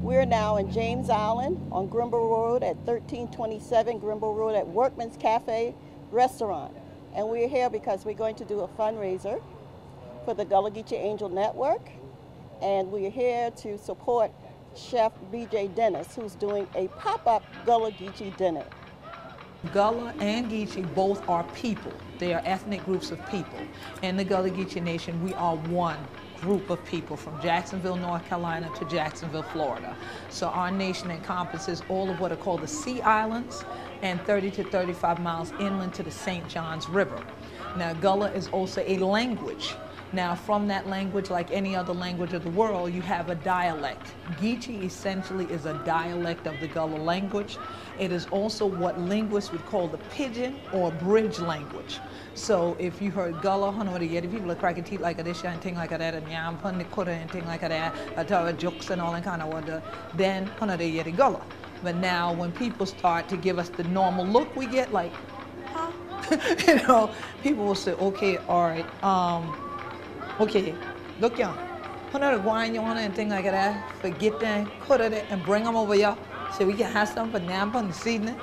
We're now in James Island on Grimble Road at 1327 Grimble Road at Workman's Cafe Restaurant. And we're here because we're going to do a fundraiser for the Gullah Geechee Angel Network. And we're here to support Chef B.J. Dennis, who's doing a pop-up Gullah Geechee dinner. Gullah and Geechee both are people. They are ethnic groups of people. In the Gullah Geechee Nation, we are one group of people from Jacksonville, North Carolina to Jacksonville, Florida. So our nation encompasses all of what are called the Sea Islands and 30 to 35 miles inland to the St. Johns River. Now, Gullah is also a language. Now, from that language, like any other language of the world, you have a dialect. Geechee essentially is a dialect of the Gullah language. It is also what linguists would call the pidgin or bridge language. So if you heard Gullah, people are cracking teeth like this and thing like that, and yam pun the kuda and thing like that, jokes and all that kind of wonder, then Gullah. But now when people start to give us the normal look we get, like, huh? You know, people will say, okay, all right, okay, look y'all, put the guan on and thing like that, forget that, cut it and bring them over here so we can have some for Nampa and seasoning.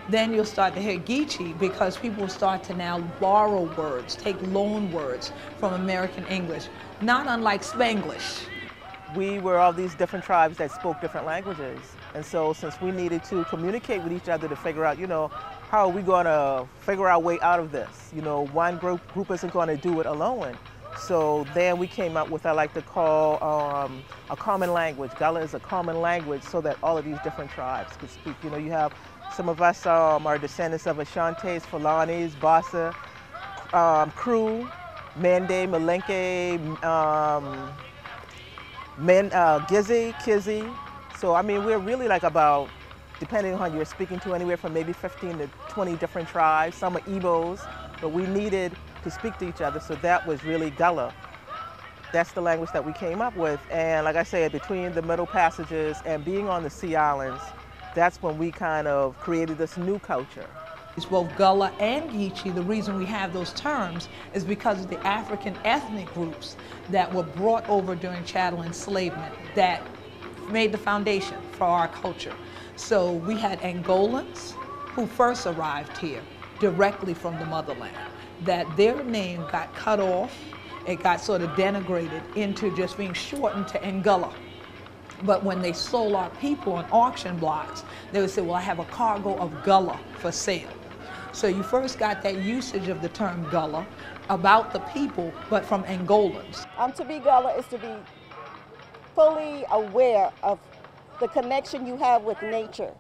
Then you'll start to hear Geechee because people start to now borrow words, take loan words from American English, not unlike Spanglish. We were all these different tribes that spoke different languages. And so since we needed to communicate with each other to figure out, you know, how are we going to figure our way out of this? You know, one group isn't going to do it alone. So then we came up with, I like to call a common language. Gullah is a common language so that all of these different tribes could speak. You know, you have some of us are descendants of Ashantes, Fulanis, Bassa, Kru, Mende, Malenke, Gizi, Kizi. So I mean, we're really like about, depending on who you're speaking to, anywhere from maybe 15 to 20 different tribes. Some are ABOs, but we needed to speak to each other, so that was really Gullah. That's the language that we came up with. And like I said, between the Middle Passages and being on the Sea Islands, that's when we kind of created this new culture. It's both Gullah and Geechee. The reason we have those terms is because of the African ethnic groups that were brought over during chattel enslavement that made the foundation for our culture. So we had Angolans who first arrived here directly from the motherland, that their name got cut off, it got sort of denigrated into just being shortened to Ngullah. But when they sold our people on auction blocks, they would say, well, I have a cargo of Gullah for sale. So you first got that usage of the term Gullah about the people, but from Angolans. To be Gullah is to be fully aware of the connection you have with nature.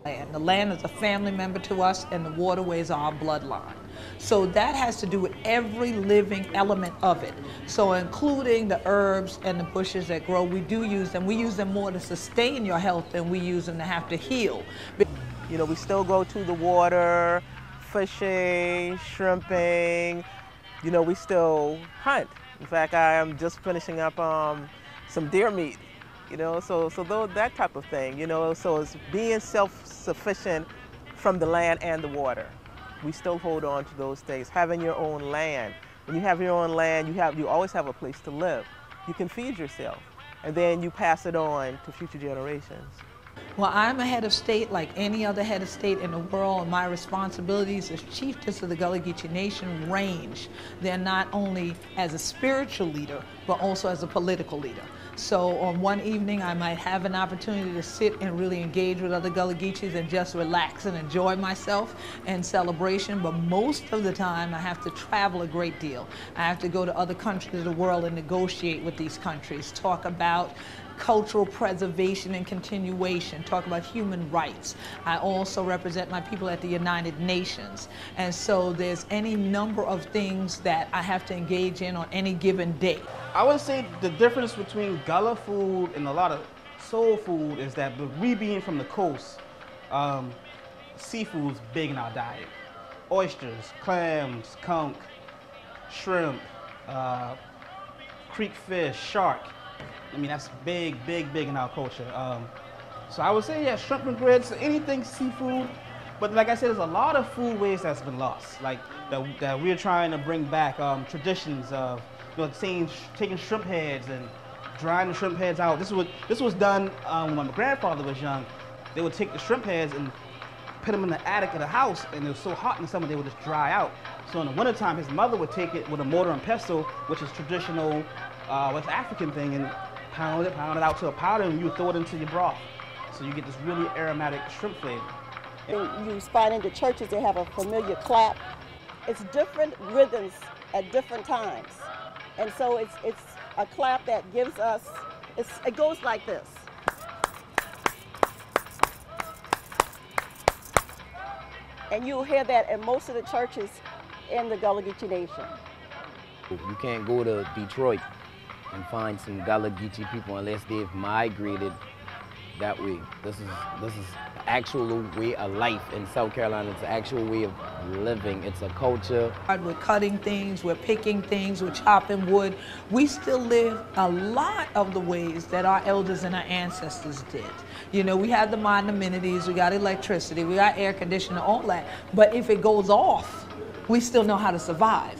And the land is a family member to us, and the waterways are our bloodline. So that has to do with every living element of it. So including the herbs and the bushes that grow, we do use them. We use them more to sustain your health than we use them to have to heal. You know, we still go to the water, fishing, shrimping. You know, we still hunt. In fact, I am just finishing up some deer meat. You know, so that type of thing, you know, so it's being self-sufficient from the land and the water. We still hold on to those things. Having your own land. When you have your own land, you always have a place to live. You can feed yourself, and then you pass it on to future generations. Well, I'm a head of state like any other head of state in the world, and my responsibilities as chiefess of the Gullah Geechee Nation range. They're not only as a spiritual leader, but also as a political leader. So on one evening, I might have an opportunity to sit and really engage with other Gullah Geechees and just relax and enjoy myself and celebration. But most of the time, I have to travel a great deal. I have to go to other countries of the world and negotiate with these countries, talk about cultural preservation and continuation, talk about human rights. I also represent my people at the United Nations. And so there's any number of things that I have to engage in on any given day. I would say the difference between Gullah food and a lot of soul food is that we being from the coast, seafood's big in our diet. Oysters, clams, conch, shrimp, creek fish, shark. I mean, that's big in our culture. So I would say, yeah, shrimp and grits, anything seafood. But like I said, there's a lot of food ways that's been lost. Like that we're trying to bring back traditions of, you know, taking shrimp heads and drying the shrimp heads out. This was done when my grandfather was young. They would take the shrimp heads and put them in the attic of the house, and it was so hot in the summer they would just dry out. So in the wintertime, his mother would take it with a mortar and pestle, which is traditional West African thing, and pound it out to a powder, and you throw it into your broth. So you get this really aromatic shrimp flavor. You find in the churches they have a familiar clap. It's different rhythms at different times. And so it's a clap that gives us, it goes like this. And you'll hear that in most of the churches in the Gullah Geechee Nation. You can't go to Detroit and find some Gullah Geechee people unless they've migrated that way. This is an actual way of life in South Carolina. It's an actual way of living. It's a culture. We're cutting things, we're picking things, we're chopping wood. We still live a lot of the ways that our elders and our ancestors did. You know, we have the modern amenities, we got electricity, we got air conditioning, all that. But if it goes off, we still know how to survive.